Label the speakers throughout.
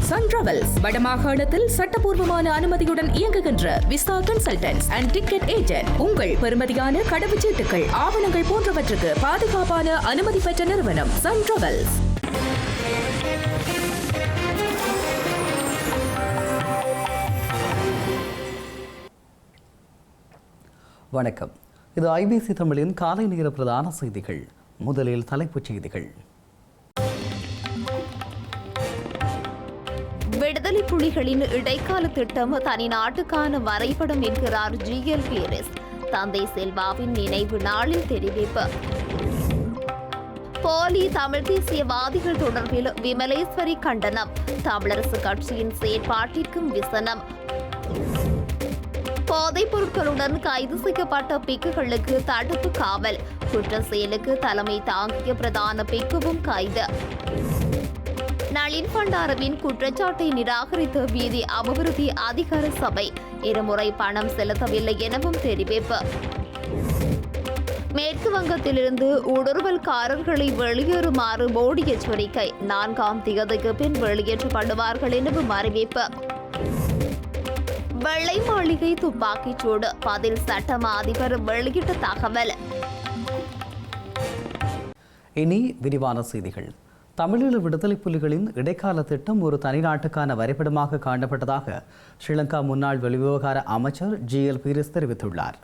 Speaker 1: Sun travels வடமாகாணத்தில் சட்டபூர்வமான அனுமதியுடன் இயங்குகின்ற visa consultants and ticket agent. உங்கள் பெறுமதியான கடவுச்சீட்டுகள், ஆவணங்கள் போன்றவற்றுக்கு பாதுகாப்பான அனுமதி பெற்ற நிறுவனம் சன் டிராவல்ஸ்.
Speaker 2: வணக்கம். இது ஐபிசி தமிழின் காலை நேர பிரதான செய்திகள். முதலில் தலைப்புச் செய்திகள்.
Speaker 3: விடுதலை புலிகளின் இடைக்கால திட்டம் தனி நாட்டுக்கான வரைபடம் என்கிறார் GL பீரிஸ். தந்தை செல்வாவின் நினைவு நாளில் தெரிவிப்பு. போலி தமிழ் தேசியவாதிகள் தொடர்பில் விமலேஸ்வரி கண்டனம். தமிழரசு கட்சியின் செயற்பாட்டிற்கும் விசனம். போதைப் பொருட்களுடன் கைது செய்யப்பட்ட பிக்குகளுக்கு தடுப்பு காவல். குற்ற செயலுக்கு தலைமை தாங்கிய பிரதான பிக்குவும் கைது. நளின் பண்டாரவின் குற்றச்சாட்டை நிராகரித்த வீதி அபிவிருத்தி அதிகார சபை. இருமுறை பணம் செலுத்தவில்லை எனவும் தெரிவிப்பு. மேற்கு வங்கத்திலிருந்து ஊடுருவல்காரர்களை வெளியேறுமாறு மோடி எச்சரிக்கை. 4ஆம் தேதிக்கு பின் வெளியேற்றப்படுவார்கள் எனவும் அறிவிப்பு. வெள்ளை மாளிகை துப்பாக்கிச் சூடு. பதில் சட்டம் அதிபர் வெளியிட்ட தகவல்.
Speaker 2: இனி விரிவான செய்திகள். தமிழீழ விடுதலை புலிகளின் இடைக்கால திட்டம் ஒரு தனிநாட்டுக்கான வரைபடமாக காணப்பட்டதாக ஸ்ரீலங்கா முன்னாள் வெளிவிவகார அமைச்சர் GL பீரிஸ் தெரிவித்துள்ளார்.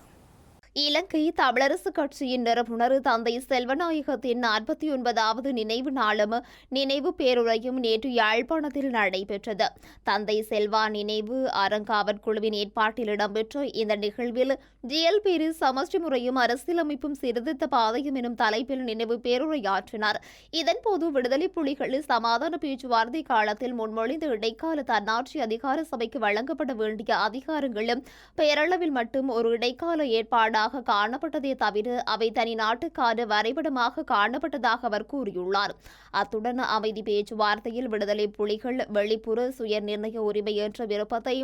Speaker 3: இலங்கை தமிழரசு கட்சியின் நிறுவனர் தந்தை செல்வநாயகத்தின் 49வது நினைவு நாளும் நினைவு பேருரையும் நேற்று யாழ்ப்பாணத்தில் நடைபெற்றது. தந்தை செல்வா நினைவு அறங்காவற்குழுவின் ஏற்பாட்டில் இடம்பெற்ற இந்த நிகழ்வில் GL பீரிஸ் சமஷ்டி முறையும் அரசியலமைப்பும் சீர்திருத்த பாதையும் எனும் தலைப்பில் நினைவு பேருரையாற்றினார். இதன்போது விடுதலை புலிகள் சமாதான பேச்சுவார்த்தை காலத்தில் முன்மொழிந்த இடைக்கால தன்னாட்சி அதிகார சபைக்கு வழங்கப்பட வேண்டிய அதிகாரங்களும் பெயரளவில் மட்டும் ஒரு இடைக்கால ஏற்பாடாக காணப்பட்டதே தவிர அவை தனி நாட்டுக்கான வரைபடமாக காணப்பட்டதாக அவர் கூறியுள்ளார். அத்துடன் அமைதி பேச்சுவார்த்தையில் விடுதலை புலிகள் வெளிப்புற சுய நிர்ணய உரிமை என்ற விருப்பத்தை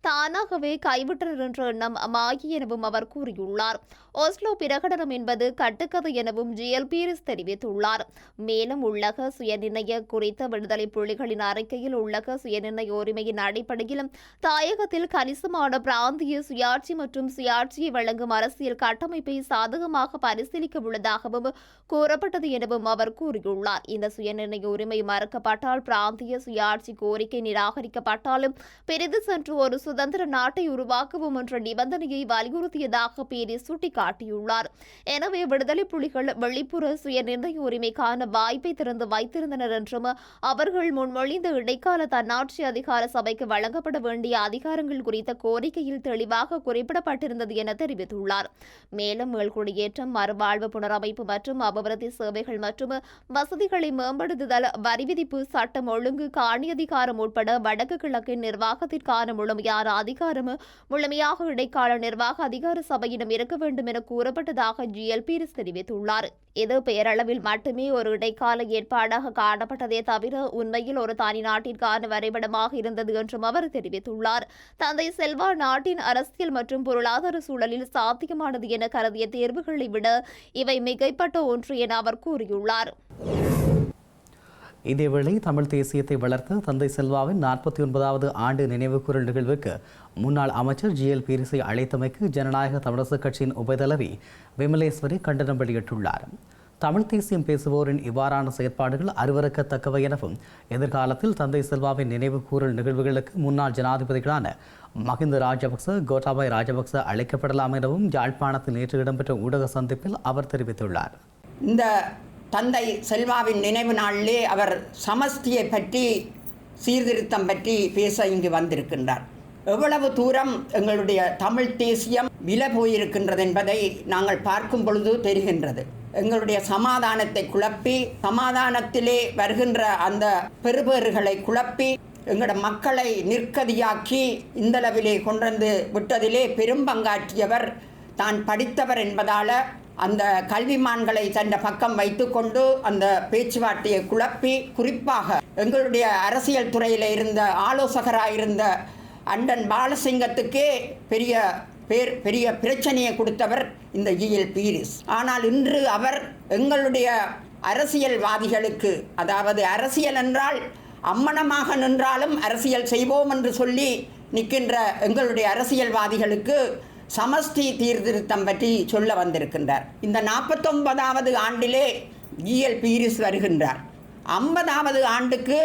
Speaker 3: தானாகவே கைவிட்டனர் என்ற எண்ணம் மாயி எனவும் அவர் கூறியுள்ளார். ஓஸ்லோ பிரகடனம் என்பது கட்டுக்கதை எனவும் GL பீரிஸ் தெரிவித்துள்ளார். மேலும் உள்ளக சுயநிர்ணய குறித்த விடுதலை புலிகளின் அறிக்கையில் உள்ளக சுயநிர்ணய உரிமையின் அடிப்படையில் தாயகத்தில் கணிசமான பிராந்திய சுயாட்சி மற்றும் சுயாட்சியை வழங்கும் அரசியல் கட்டமைப்பை சாதகமாக பரிசீலிக்க உள்ளதாகவும் கூறப்பட்டது எனவும் அவர் கூறியுள்ளார். இந்த சுயநிர்ணய உரிமை மறுக்கப்பட்டால், பிராந்திய சுயாட்சி கோரிக்கை நிராகரிக்கப்பட்டாலும் பிரிந்து சென்று ஒரு சுதந்திர நாட்டை உருவாக்குவோம் என்ற நிபந்தனையை வலியுறுத்தியதாக பீரிஸ் சுட்டிக்காட்டியுள்ளார். எனவே விடுதலை புலிகள் வெளிப்புற சுயநிர்ணய உரிமைக்கான வாய்ப்பை திறந்து வைத்திருந்தனர் என்றும் அவர்கள் முன்மொழிந்த இடைக்கால தன்னாட்சி அதிகார சபைக்கு வழங்கப்பட வேண்டிய அதிகாரங்கள் குறித்த கோரிக்கையில் தெளிவாக குறிப்பிடப்பட்டிருந்தது என தெரிவித்துள்ளார். மேலும் மீள்குடியேற்றம், மறுவாழ்வு, புனரமைப்பு மற்றும் அபிவிருத்தி சேவைகள் மற்றும் வசதிகளை மேம்படுத்துதல், வரி விதிப்பு, சட்டம் ஒழுங்கு, காணி அதிகாரம் உட்பட வடக்கு கிழக்கின் நிர்வாகத்திற்கான முழுமையான அதிகாரம் முழுமையாக இடைக்கால நிர்வாக அதிகார சபையிடம் இருக்க வேண்டும் என கூறப்பட்டதாக GL பீரிஸ் தெரிவித்துள்ளார். இது பெயரளவில் மட்டுமே ஒரு இடைக்கால ஏற்பாடாக காணப்பட்டதே தவிர உண்மையில் ஒரு தனி நாட்டிற்கான வரைபடமாக இருந்தது என்றும் அவர் தெரிவித்துள்ளார். தந்தை செல்வா நாட்டின் அரசியல் மற்றும் பொருளாதார சூழலில் சாத்தியமானது என கருதிய தேர்வுகளை விட இவை மிகைப்பட்ட ஒன்று என அவர் கூறியுள்ளார்.
Speaker 2: இதேவேளை தமிழ் தேசியத்தை வளர்த்த தந்தை செல்வாவின் 49வது ஆண்டு நினைவுகூரல் நிகழ்வுக்கு முன்னாள் அமைச்சர் GL பீரிஸை அழைத்தமைக்கு ஜனநாயக தமிழரசு கட்சியின் உபதலைவி விமலேஸ்வரி கண்டனம் வெளியிட்டுள்ளார். தமிழ் தேசியம் பேசுவோரின் இவ்வாறான செயற்பாடுகள் அருவருக்கத்தக்கவை எனவும் எதிர்காலத்தில் தந்தை செல்வாவின் நினைவு கூறல் நிகழ்வுகளுக்கு முன்னாள் ஜனாதிபதிகளான மஹிந்த ராஜபக்ச, கோட்டாபாய ராஜபக்ச அழைக்கப்படலாம் எனவும் யாழ்ப்பாணத்தில் நேற்று இடம்பெற்ற ஊடக சந்திப்பில் அவர் தெரிவித்துள்ளார்.
Speaker 4: இந்த தந்தை செல்வாவின் நினைவு நாளிலே அவர் சமஷ்டியை பற்றி, சீர்திருத்தம் பற்றி பேச இங்கு வந்திருக்கின்றார். எவ்வளவு தூரம் எங்களுடைய தமிழ் தேசியம் விலை போயிருக்கின்றது என்பதை நாங்கள் பார்க்கும் பொழுது தெரிகின்றது. எங்களுடைய சமாதானத்தை குழப்பி, சமாதானத்திலே வருகின்ற அந்த பெறுபேறுகளை குழப்பி, எங்களோட மக்களை நிற்கதியாக்கி இந்தளவிலே கொண்டு விட்டதிலே பெரும் பங்காற்றியவர் தான் படித்தவர் என்பதால் அந்த கல்விமான்களை தன் பக்கம் வைத்துக்கொண்டு அந்த பேச்சுவார்த்தையை குழப்பி, குறிப்பாக எங்களுடைய அரசியல் துறையில் இருந்த ஆலோசகராயிருந்த அண்டன் பாலசிங்கத்துக்கே பெரிய பிரச்சனையை கொடுத்தவர் இந்த GL பீரிஸ். ஆனால் இன்று அவர் எங்களுடைய அரசியல்வாதிகளுக்கு, அதாவது அரசியல் என்றால் அம்மனமாக நின்றாலும் அரசியல் செய்வோம் என்று சொல்லி நிற்கின்ற எங்களுடைய அரசியல்வாதிகளுக்கு சமஷ்டி சீர்திருத்தம் பற்றி சொல்ல வந்திருக்கின்றார். இந்த 49வது ஆண்டிலே ஜிஎல் பீரிஸ் வருகின்றார். 50வது ஆண்டுக்கு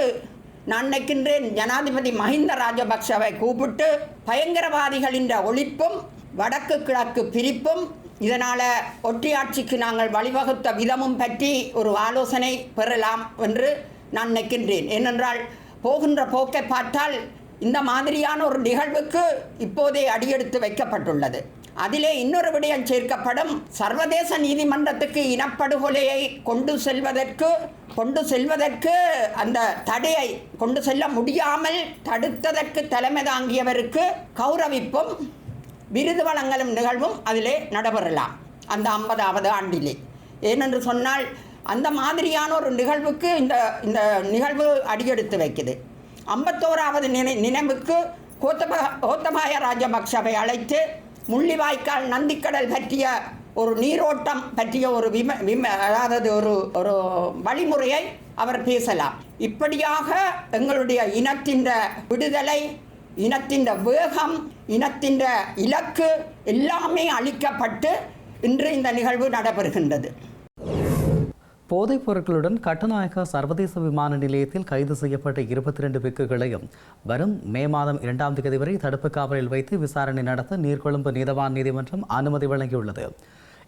Speaker 4: நான் நினைக்கின்றேன் ஜனாதிபதி மஹிந்த ராஜபக்ஷவை கூப்பிட்டு பயங்கரவாதிகளின் ஒழிப்பும் வடக்கு கிழக்கு பிரிப்பும் இதனால் ஒற்றையாட்சிக்கு நாங்கள் வழிவகுத்த விதமும் பற்றி ஒரு ஆலோசனை பெறலாம் என்று நான் நினைக்கின்றேன். ஏனென்றால் போகின்ற போக்கை பார்த்தால் இந்த மாதிரியான ஒரு நிகழ்வுக்கு இப்போதே அடியெடுத்து வைக்கப்பட்டுள்ளது. அதிலே இன்னொரு விடயம் சேர்க்கப்படும். சர்வதேச நீதிமன்றத்துக்கு இனப்படுகொலையை கொண்டு செல்வதற்கு அந்த தடையை கொண்டு செல்ல முடியாமல் தடுத்ததற்கு தலைமை தாங்கியவருக்கு கௌரவிப்பும் விருது வழங்கலும் நிகழ்வும் அதிலே நடைபெறலாம் அந்த 50வது ஆண்டிலே. ஏனென்று சொன்னால் அந்த மாதிரியான ஒரு நிகழ்வுக்கு இந்த நிகழ்வு அடியெடுத்து வைக்குது. 51வது நினைவுக்கு கோத்தபாய ராஜபக்ஷவை அழைத்து முள்ளிவாய்க்கால் நந்திக்கடல் பற்றிய ஒரு நீரோட்டம் பற்றிய ஒரு அதாவது ஒரு வழிமுறையை அவர் பேசலாம். இப்படியாக எங்களுடைய இனத்தின் விடுதலை, இனத்தின் வேகம், இனத்தின் இலக்கு எல்லாமே அளிக்கப்பட்டு இன்று இந்த நிகழ்வு நடைபெறுகின்றது.
Speaker 2: போதைப் பொருட்களுடன் கட்டுநாயக்க சர்வதேச விமான நிலையத்தில் கைது செய்யப்பட்ட 22 பிக்குகளையும் வரும் மே மாதம் 2ஆம் தேதி வரை தடுப்பு காவலில் வைத்து விசாரணை நடத்த நீர்கொழும்பு நீதவான் நீதிமன்றம் அனுமதி வழங்கியுள்ளது.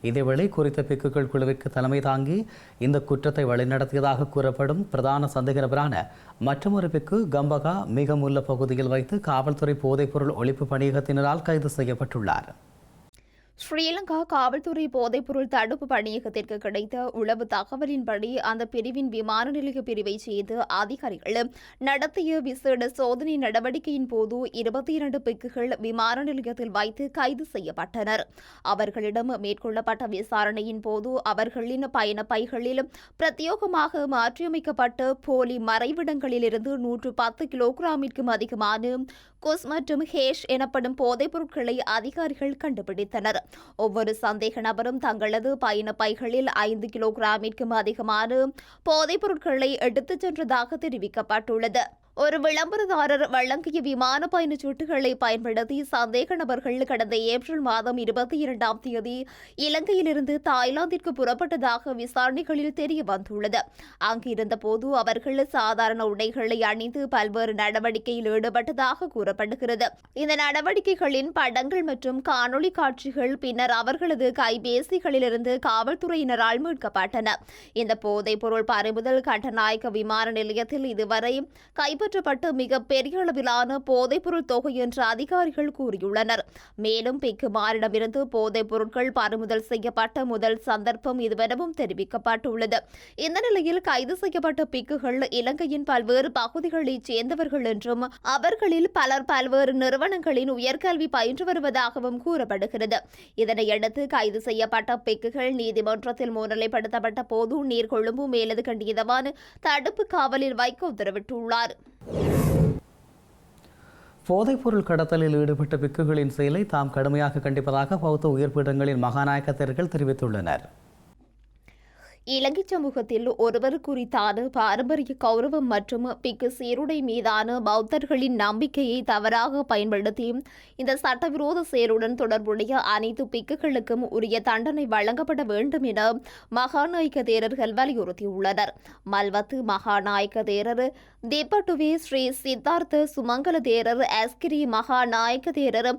Speaker 2: இதேவேளை குறித்த பிக்குகள் குழுவிற்கு தலைமை தாங்கி இந்த குற்றத்தை வழிநடத்தியதாக கூறப்படும் பிரதான சந்தேக நபரான மற்றொரு பிக்கு கம்பகா மிகமுல்ல பகுதியில் வைத்து காவல்துறை போதைப்பொருள் ஒழிப்பு பணியகத்தினரால் கைது செய்யப்பட்டுள்ளார்.
Speaker 3: ஸ்ரீலங்கா காவல்துறை போதைப்பொருள் தடுப்பு பணியகத்திற்கு கிடைத்த உளவு தகவலின்படி அந்த பிரிவின் விமான நிலைய பிரிவைச் சேர்ந்த அதிகாரிகள் நடத்திய விசேட சோதனை நடவடிக்கையின் போது 22 பிக்குகள் விமான நிலையத்தில் வைத்து கைது செய்யப்பட்டனர். அவர்களிடம் மேற்கொள்ளப்பட்ட விசாரணையின் போது அவர்களின் பயண பைகளில் பிரத்யேகமாக மாற்றியமைக்கப்பட்ட போலி மறைவிடங்களிலிருந்து 110 கிலோகிராமிற்கும் அதிகமான குஸ் மற்றும் ஹேஷ் எனப்படும் போதைப் பொருட்களை அதிகாரிகள் கண்டுபிடித்தனர். ஒவ்வொரு சந்தேக நபரும் தங்களது பயண பைகளில் 5 கிலோகிராமிற்கும் அதிகமான போதைப் பொருட்களை எடுத்துச் சென்றதாக தெரிவிக்கப்பட்டுள்ளது. ஒரு விளம்பரதாரர் வழங்கிய விமான பயணச் சீட்டுகளை பயன்படுத்தி சந்தேக நபர்கள் கடந்த ஏப்ரல் மாதம் 22ஆம் தேதி இலங்கையிலிருந்து தாய்லாந்திற்கு புறப்பட்டதாக விசாரணைகளில் தெரிய வந்துள்ளது. அங்கிருந்த போது அவர்கள் சாதாரண உடைகளை அணிந்து பல்வேறு நடவடிக்கையில் ஈடுபட்டதாக கூறப்படுகிறது. இந்த நடவடிக்கைகளின் படங்கள் மற்றும் காணொலி காட்சிகள் பின்னர் அவர்களது கைபேசிகளிலிருந்து காவல்துறையினரால் மீட்கப்பட்டன. இந்த போதைப் பொருள் பறிமுதல் கட்டநாயக்க விமான நிலையத்தில் இதுவரை கைப்பற்றப்பட்ட மிக பெரிய அளவிலான போதைப்பொருள் தொகை என்று அதிகாரிகள் கூறியுள்ளனர். மேலும் பிக்குமாரிடமிருந்து போதைப் பொருட்கள் பறிமுதல் செய்யப்பட்ட முதல் சந்தர்ப்பம் இதுவெனவும் தெரிவிக்கப்பட்டுள்ளது. இந்த நிலையில் கைது செய்யப்பட்ட பிக்குகள் இலங்கையின் பல்வேறு பகுதிகளைச் சேர்ந்தவர்கள் என்றும் அவர்களில் பலர் பல்வேறு நிறுவனங்களின் உயர்கல்வி பயின்று வருவதாகவும் கூறப்படுகிறது. இதனையடுத்து கைது செய்யப்பட்ட பிக்குகள் நீதிமன்றத்தில் முன்னிலைப்படுத்தப்பட்ட போது நீர்கொழும்பு மேலதிக நீதவான் தடுப்பு காவலில் வைக்க உத்தரவிட்டுள்ளார்.
Speaker 2: போதைப்பொருள் கடத்தலில் ஈடுபட்ட பிக்குகளின் செயலை தாம் கடுமையாக கண்டிப்பதாக பௌத்த உயர்பீடங்களின் மகாநாயக்க தேரர்கள் தெரிவித்துள்ளனர்.
Speaker 3: இலங்கை சமூகத்தில் ஒருவர் குறித்தான பாரம்பரிய கௌரவம் மற்றும் பிக்கு சீருடை மீதான பௌத்தர்களின் நம்பிக்கையை தவறாக பயன்படுத்தி இந்த சட்டவிரோத செயலுடன் தொடர்புடைய அனைத்து பிக்குகளுக்கும் உரிய தண்டனை வழங்கப்பட வேண்டும் என மகாநாயக்க தேரர்கள் வலியுறுத்தியுள்ளனர். மல்வத்து மகாநாயக்க தேரர், திப்பட்டுவே ஸ்ரீ சித்தார்த்த சுமங்கல தேரர், அஸ்கிரி மகாநாயக்க தேரர்,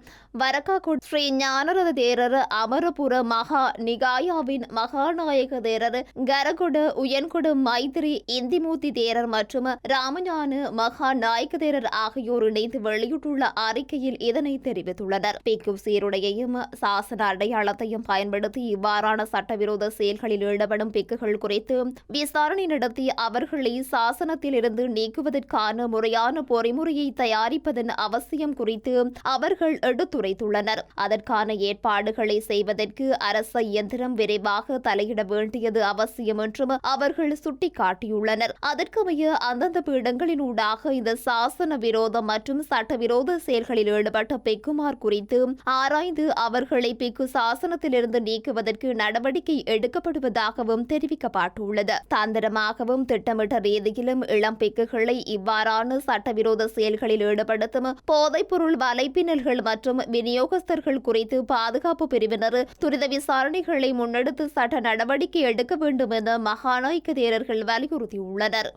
Speaker 3: வரக்காக்குட் ஸ்ரீ ஞானரத தேரர், அமரபுர மகா நிகாயாவின் மகாநாயக்க தேரர், கரகுட உயன்குட மைத்திரி இந்திமூர்த்தி தேரர் மற்றும் ராமஞான மகா நாயக்க தேரர் ஆகியோர் இணைந்து வெளியிட்டுள்ள அறிக்கையில் இதனை தெரிவித்துள்ளனர். பிக்கு சீருடையையும் சாசன அடையாளத்தையும் பயன்படுத்தி இவ்வாறான சட்டவிரோத செயல்களில் ஈடுபடும் பிக்குகள் குறித்து விசாரணை நடத்தி அவர்களை சாசனத்தில் இருந்து நீக்குவதற்கான முறையான பொறிமுறையை தயாரிப்பதன் அவசியம் குறித்து அவர்கள் எடுத்துரைத்துள்ளனர். அதற்கான ஏற்பாடுகளை செய்வதற்கு அரச இயந்திரம் விரைவாக தலையிட வேண்டியது அவசியம் என்றும் அவர்கள் சுட்டிக்காட்டியுள்ளனர். அதற்கமைய அந்தந்த பீடங்களினூடாக இந்த சாசன விரோத மற்றும் சட்டவிரோத செயல்களில் ஈடுபட்ட பிக்குமார் குறித்து ஆராய்ந்து அவர்களை பிக்கு சாசனத்திலிருந்து நீக்குவதற்கு நடவடிக்கை எடுக்கப்படுவதாகவும் தெரிவிக்கப்பட்டுள்ளது. தந்திரமாகவும் திட்டமிட்ட ரீதியிலும் இளம் பிக்குகளை இவ்வாறான சட்டவிரோத செயல்களில் ஈடுபடுத்தும் போதைப்பொருள் வலைப்பின்னல்கள் மற்றும் விநியோகஸ்தர்கள் குறித்து பாதுகாப்பு பிரிவினர் துரித விசாரணைகளை முன்னெடுத்து சட்ட நடவடிக்கை எடுக்க வேண்டும் என மகாநாயக்க தேரர்கள் வலியுறுத்தியுள்ளனர்.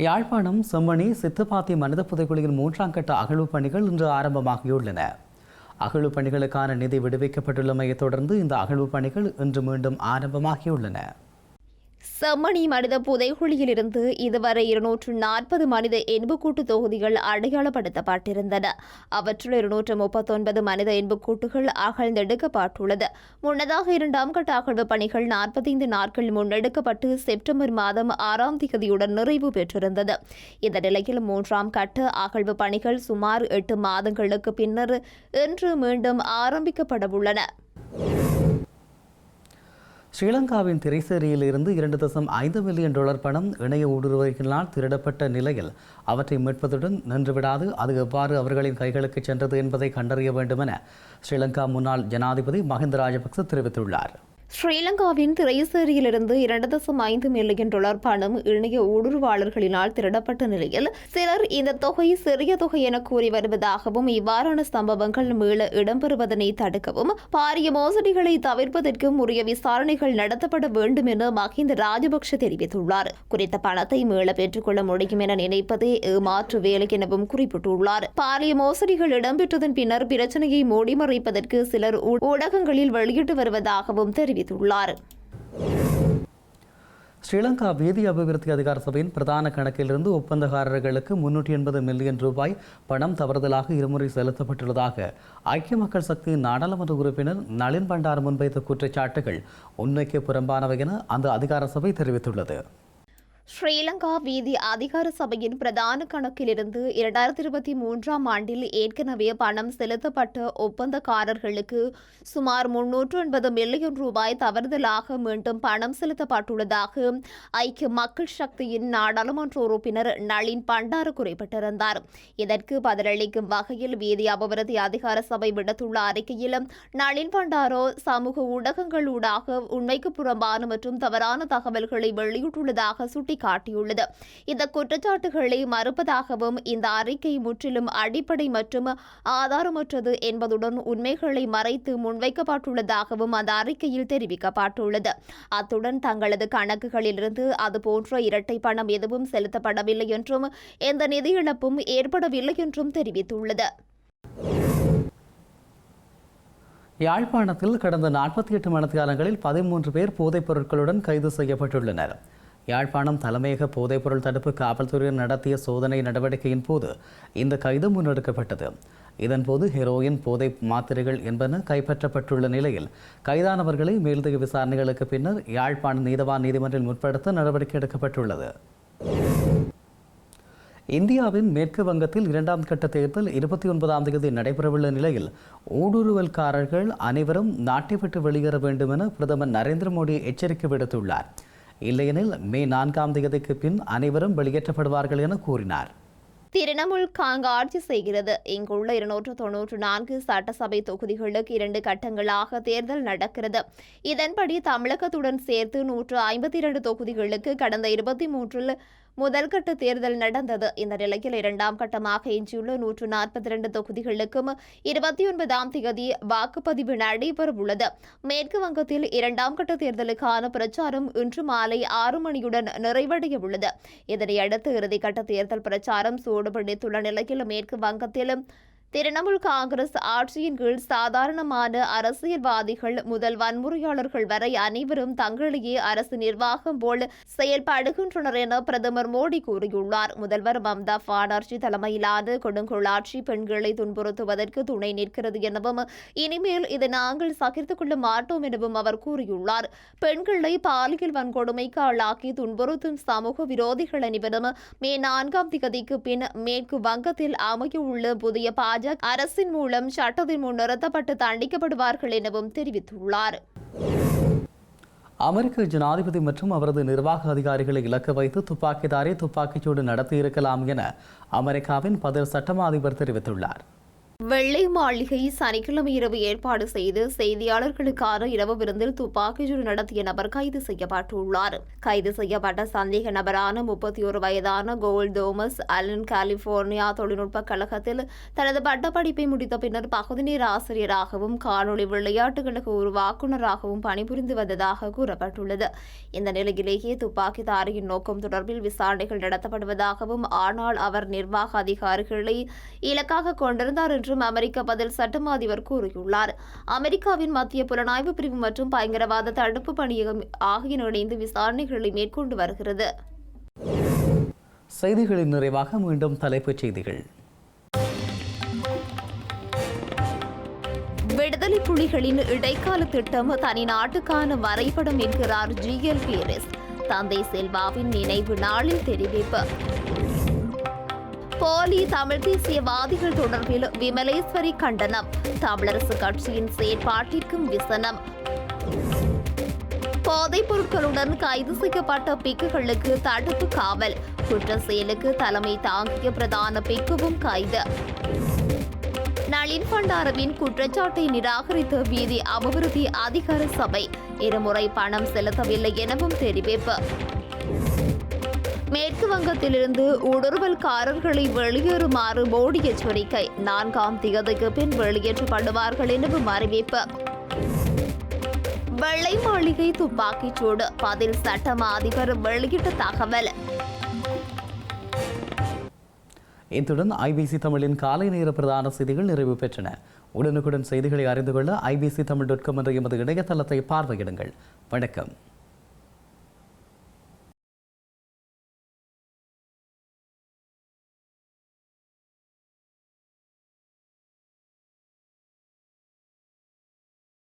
Speaker 2: யாழ்ப்பாணம் செம்மணி சித்துப்பாத்தி மனித புதைக்குழியின் 3ஆம் கட்ட அகழ்வு பணிகள் இன்று ஆரம்பமாகியுள்ளன. அகழ்வு பணிகளுக்கான நிதி விடுவிக்கப்பட்டுள்ளமையை தொடர்ந்து இந்த அகழ்வு பணிகள் இன்று மீண்டும் ஆரம்பமாகியுள்ளன.
Speaker 3: செம்மணி மனித புதைகுழியிலிருந்து இதுவரை 240 மனித எண்புக்கூட்டு தொகுதிகள் அடையாளப்படுத்தப்பட்டிருந்தன. அவற்றுள் 239 மனித எண்புக்கூட்டுகள் அகழ்ந்தெடுக்கப்பட்டுள்ளது. முன்னதாக 2ஆம் கட்ட அகழ்வு பணிகள் 45 நாட்கள் முன்னெடுக்கப்பட்டு செப்டம்பர் மாதம் 6ஆம் தேதியுடன் நிறைவு பெற்றிருந்தது. இந்த நிலையில் 3ஆம் கட்ட அகழ்வு பணிகள் சுமார் 8 மாதங்களுக்கு பின்னர் இன்று மீண்டும் ஆரம்பிக்கப்படவுள்ளன.
Speaker 2: ஸ்ரீலங்காவின் திரைசேரியில் இருந்து $2.5 மில்லியன் பணம் இணைய ஊடுருவல்களால் திருடப்பட்ட நிலையில் அவற்றை மீட்பதுடன் நின்றுவிடாது அது எவ்வாறு அவர்களின் கைகளுக்கு சென்றது என்பதை கண்டறிய வேண்டும் என ஸ்ரீலங்கா முன்னாள் ஜனாதிபதி மஹிந்த ராஜபக்ச தெரிவித்துள்ளார்.
Speaker 3: ஸ்ரீலங்காவின் திரைசேரியிலிருந்து $2.5 மில்லியன் பணம் இணைய ஊடுருவாளர்களினால் திருடப்பட்ட நிலையில் சிலர் இந்த தொகை சிறிய தொகை என கூறி வருவதாகவும் இவ்வாறான சம்பவங்கள் மீள இடம்பெறுவதனை தடுக்கவும் பாரிய மோசடிகளை தவிர்ப்பதற்கும் உரிய விசாரணைகள் நடத்தப்பட வேண்டும் என மஹிந்த ராஜபக்ஷ தெரிவித்துள்ளார். குறித்த பணத்தை மீள பெற்றுக்கொள்ள முடியும் என நினைப்பதே ஏமாற்று வேலை எனவும் குறிப்பிட்டுள்ளார். பாரிய மோசடிகள் இடம்பெற்றதன் பின்னர் பிரச்சனையை மூடி மறைப்பதற்கு சிலர் ஊடகங்களில் வெளியிட்டு வருவதாகவும் தெரிவித்தார்.
Speaker 2: ஸ்ரீலங்கா வீதி அபிவிருத்தி அதிகார சபையின் பிரதான கணக்கிலிருந்து ஒப்பந்தக்காரர்களுக்கு $380 மில்லியன் பணம் தவறுதலாக இருமுறை செலுத்தப்பட்டுள்ளதாக ஐக்கிய மக்கள் சக்தியின் நாடாளுமன்ற உறுப்பினர் நளின் பண்டார் முன்வைத்த குற்றச்சாட்டுகள் உண்மைக்கு புறம்பானவை என அந்த அதிகார சபை தெரிவித்துள்ளது.
Speaker 3: ஸ்ரீலங்கா வீதி அதிகார சபையின் பிரதான கணக்கிலிருந்து 2023ஆம் ஆண்டில் ஏற்கனவே பணம் செலுத்தப்பட்ட ஒப்பந்தக்காரர்களுக்கு சுமார் $380 மில்லியன் தவறுதலாக மீண்டும் பணம் செலுத்தப்பட்டுள்ளதாக ஐக்கிய மக்கள் சக்தியின் நாடாளுமன்ற உறுப்பினர் நளின் பண்டார குறிப்பிட்டிருந்தார். இதற்கு பதிலளிக்கும் வகையில் வீதி அபிவிருத்தி அதிகார சபை விடுத்துள்ள அறிக்கையில் நளின் பண்டாரோ சமூக ஊடகங்களூடாக உண்மைக்கு புறம்பான மற்றும் தவறான தகவல்களை வெளியிட்டுள்ளதாக காட்டியுள்ளது. இந்த குற்றச்சாட்டுகளை மறுப்பதாகவும் இந்த அறிக்கை முற்றிலும் அடிப்படை மற்றும் ஆதாரமற்றது என்பதுடன் உண்மைகளை மறைத்து முன்வைக்கப்பட்டுள்ளதாகவும் அந்த அறிக்கையில் தெரிவிக்கப்பட்டுள்ளது. அத்துடன் தங்களது கணக்குகளிலிருந்து அதுபோன்ற இரட்டை பணம் எதுவும் செலுத்தப்படவில்லை என்றும் எந்த நிதி இழப்பும் ஏற்படவில்லை என்றும் தெரிவித்துள்ளது.
Speaker 2: யாழ்ப்பாணத்தில் கடந்த 48 மணித்தியாலங்களில் 13 பேர் போதைப் பொருட்களுடன் கைது செய்யப்பட்டுள்ளனர். யாழ்ப்பாணம் தலைமையக போதைப்பொருள் தடுப்பு காவல்துறையினர் நடத்திய சோதனை நடவடிக்கையின் போது இந்த கைது முன்னெடுக்கப்பட்டது. இதன்போது ஹெரோயின், போதை மாத்திரைகள் என்பன கைப்பற்றப்பட்டுள்ள நிலையில் கைதானவர்களை மேலதிக விசாரணைகளுக்கு பின்னர் யாழ்ப்பாணம் நீதவான் நீதிமன்றில் முற்படுத்த நடவடிக்கை எடுக்கப்பட்டுள்ளது. இந்தியாவின் மேற்கு வங்கத்தில் 2ஆம் கட்ட தேர்தல் 29ஆம் தேதி நடைபெறவுள்ள நிலையில் ஊடுருவல்காரர்கள் அனைவரும் நாட்டை விட்டு வெளியேற வேண்டும் என பிரதமர் நரேந்திர மோடி எச்சரிக்கை விடுத்துள்ளார். இல்லையெனில் மே 4ஆம் தேதிக்கு பின் அனைவரும் வெளியேற்றப்படுவார்கள் என கூறினார்.
Speaker 3: திரிணாமுல் காங் ஆட்சி செய்கிறது. இங்குள்ள 294 சட்டசபை தொகுதிகளுக்கு 2 கட்டங்களாக தேர்தல் நடக்கிறது. இதன்படி தமிழகத்துடன் சேர்த்து 152 தொகுதிகளுக்கு கடந்த 23இல் முதல் கட்ட தேர்தல் நடந்தது. இந்த நிலையில் 2ஆம் கட்டமாக எஞ்சியுள்ள 142 தொகுதிகளுக்கும் 29ஆம் தேதி வாக்குப்பதிவு நடைபெறவுள்ளது. மேற்கு வங்கத்தில் 2ஆம் கட்ட தேர்தலுக்கான பிரச்சாரம் இன்று மாலை 6 மணியுடன் நிறைவடைய உள்ளது. இதனையடுத்து இறுதிக்கட்ட தேர்தல் பிரச்சாரம் சூடுபிடித்துள்ள நிலையில் மேற்கு வங்கத்தில் திரிணாமுல் காங்கிரஸ் ஆட்சியின் கீழ் சாதாரணமான அரசியல்வாதிகள் முதல் வன்முறையாளர்கள் வரை அனைவரும் தங்களையே அரசு நிர்வாகம் போல் செயல்படுகின்றனர் என பிரதமர் மோடி கூறியுள்ளார். முதல்வர் மம்தா பானர்ஜி தலைமையிலான கொடுங்கோளாட்சி பெண்களை துன்புறுத்துவதற்கு துணை நிற்கிறது எனவும் இனிமேல் இதை நாங்கள் சகித்துக் கொள்ள மாட்டோம் எனவும் அவர் கூறியுள்ளார். பெண்களை பாலியல் வன்கொடுமைக்கு ஆளாக்கி துன்புறுத்தும் சமூக விரோதிகள் அனைவரும் மே 4ஆம் தேதிக்கு பின் மேற்கு வங்கத்தில் அமையவுள்ள புதிய அரசின் மூலம் சட்டத்தின் முன் நிறுத்தப்பட்டு தண்டிக்கப்படுவார்கள் எனவும் தெரிவித்துள்ளார்.
Speaker 2: அமெரிக்க ஜனாதிபதி மற்றும் அவரது நிர்வாக அதிகாரிகளை இலக்கு வைத்து துப்பாக்கிதாரி துப்பாக்கிச்சூடு நடத்தியிருக்கலாம் என அமெரிக்காவின் பதில் சட்டமா அதிபர் தெரிவித்துள்ளார்.
Speaker 3: வெள்ளை மாளிகை சனிக்கிழமை இரவு ஏற்பாடு செய்து செய்தியாளர்களுக்கான இரவு விருந்தில் துப்பாக்கிச்சூடு நடத்திய நபர் கைது செய்யப்பட்டுள்ளார். கைது செய்யப்பட்ட சந்தேக நபரான 31 வயதான கோல் தோமஸ் அலன் கலிபோர்னியா தொழில்நுட்ப கழகத்தில் தனது பட்டப்படிப்பை முடித்த பின்னர் பகுதி நேர ஆசிரியராகவும் காணொலி விளையாட்டுகளுக்கு உருவாக்குநராகவும் பணிபுரிந்து வந்ததாக கூறப்பட்டுள்ளது. இந்த நிலையிலேயே துப்பாக்கிதாரியின் நோக்கம் தொடர்பில் விசாரணைகள் நடத்தப்படுவதாகவும் ஆனால் அவர் நிர்வாக அதிகாரிகளை இலக்காக கொண்டிருந்தார் என்று அமெரிக்க பதில் சட்டமா அதிபர் கூறியுள்ளார். அமெரிக்காவின் மத்திய புலனாய்வு பிரிவு மற்றும் பயங்கரவாத தடுப்பு பணியகம் ஆகியன இணைந்து விசாரணைகளை மேற்கொண்டு வருகிறது.
Speaker 2: செய்திகளின் நிறைவாக மீண்டும் தலைப்புச் செய்திகள்.
Speaker 3: விடுதலை புலிகளின் இடைக்கால திட்டம் தனி நாட்டுக்கான வரைபடம் என்கிறார் GL பீரிஸ். தந்தை செல்வாவின் நினைவு நாளில் தெரிவிப்பு. போலி தமிழ் தேசியவாதிகள் தொடர்பில் விமலேஸ்வரி கண்டனம். தமிழரசு கட்சியின் செயற்பாட்டிற்கும் விசனம். போதைப் பொருட்களுடன் கைது செய்யப்பட்ட பிக்குகளுக்கு தடுப்பு காவல். குற்ற செயலுக்கு தலைமை தாங்கிய பிரதான பிக்குவும் கைது. நளின் பண்டாரவின் குற்றச்சாட்டை நிராகரித்த வீதி அபிவிருத்தி அதிகார சபை இருமுறை பணம் செலுத்தவில்லை எனவும் தெரிவிப்பு. மேற்கு வங்கத்திலிருந்து ஊடுருவல்காரர்களை வெளியேறுமாறு மோடி எச்சரிக்கை. 4ஆம் தேதிக்கு பின் வெளியேற்றப்படுவார்கள் எனவும் அறிவிப்பு. வெள்ளை மாளிகை துப்பாக்கிச்சூடு பதில் சட்டமா அதிபர் வெளியிட்ட தகவல்.
Speaker 2: இத்துடன் IBC தமிழின் காலை நேர பிரதான செய்திகள் நிறைவு பெற்றன. உடனுக்குடன் செய்திகளை அறிந்து கொள்ள IBCTamil.com என்ற எமது இணையதளத்தை பார்வையிடுங்கள். வணக்கம்.